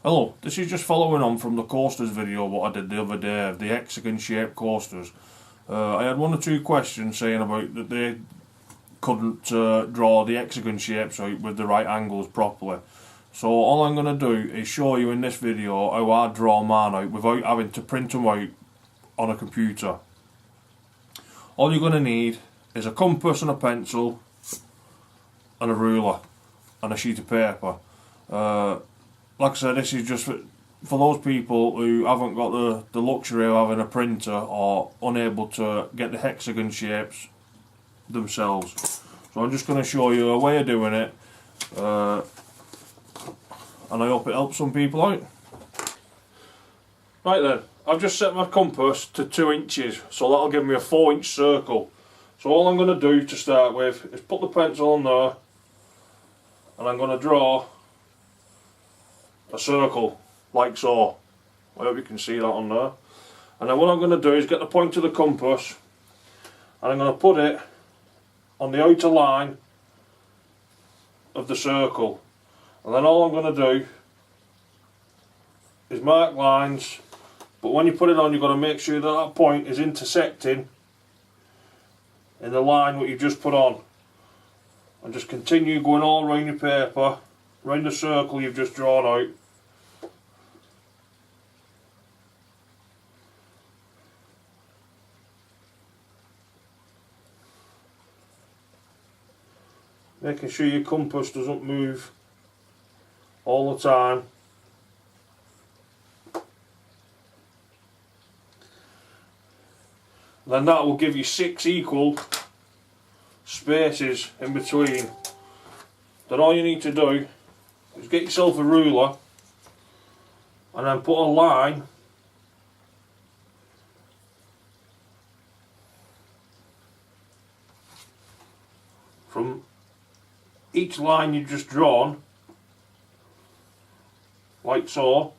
Hello, this is just following on from the coasters video what I did the other day of the hexagon shaped coasters. I had one or two questions saying about that they couldn't draw the hexagon shapes out with the right angles properly. So all I'm going to do is show you in this video how I draw mine out without having to print them out on a computer. All you're going to need is a compass and a pencil and a ruler and a sheet of paper. Like I said, this is just for those people who haven't got the luxury of having a printer or unable to get the hexagon shapes themselves. So I'm just going to show you a way of doing it, and I hope it helps some people out. Right then, I've just set my compass to 2 inches, so that'll give me a 4-inch circle. So all I'm going to do to start with is put the pencil on there, and I'm going to draw a circle like so. I hope you can see that on there. And then what I'm going to do is get the point of the compass and I'm going to put it on the outer line of the circle, and then all I'm going to do is mark lines, but when you put it on you've got to make sure that that point is intersecting in the line what you've just put on, and just continue going all around your paper, around the circle you've just drawn out. Making sure your compass doesn't move all the time. Then that will give you 6 equal spaces in between. Then all you need to do is get yourself a ruler and then put a line from each line you've just drawn, like so.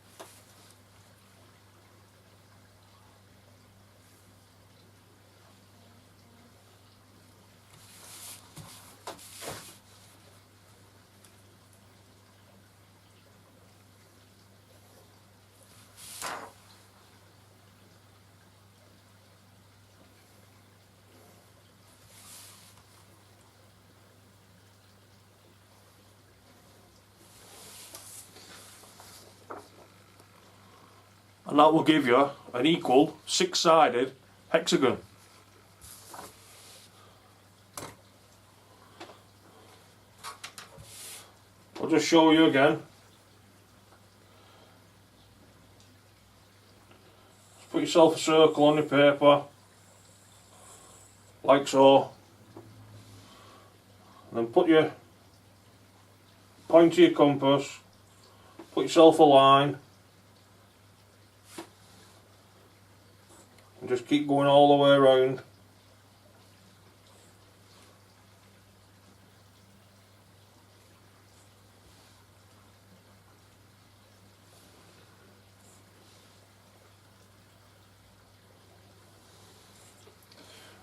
And that will give you an equal 6-sided hexagon. I'll just show you again. Just put yourself a circle on your paper, like so. And then put your point to your compass, put yourself a line, and just keep going all the way around.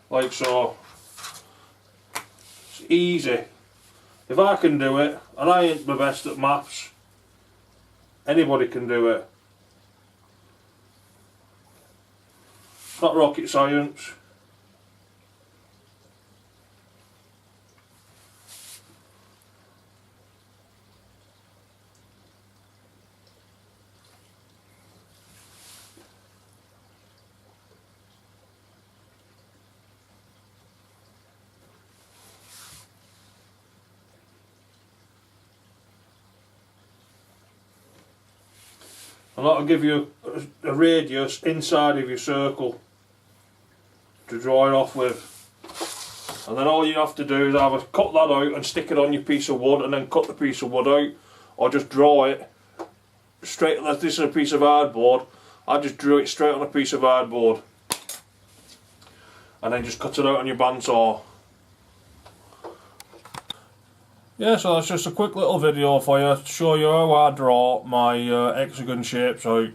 Like so. It's easy. If I can do it, and I ain't the best at maths, anybody can do it. It's not rocket science. And that'll give you a radius inside of your circle to draw it off with. And then all you have to do is either cut that out and stick it on your piece of wood and then cut the piece of wood out, or just draw it straight. This is a piece of hardboard. I just drew it straight on a piece of hardboard and then just cut it out on your bandsaw. Yeah, so that's just a quick little video for you to show you how I draw my hexagon shapes out.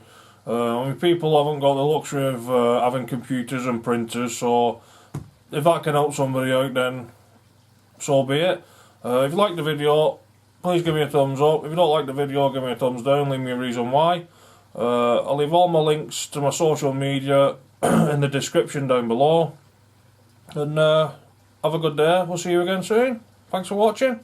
I mean, people haven't got the luxury of having computers and printers, so if that can help somebody out, then so be it. If you like the video, please give me a thumbs up. If you don't like the video, give me a thumbs down, leave me a reason why. I'll leave all my links to my social media in the description down below. And have a good day. We'll see you again soon. Thanks for watching.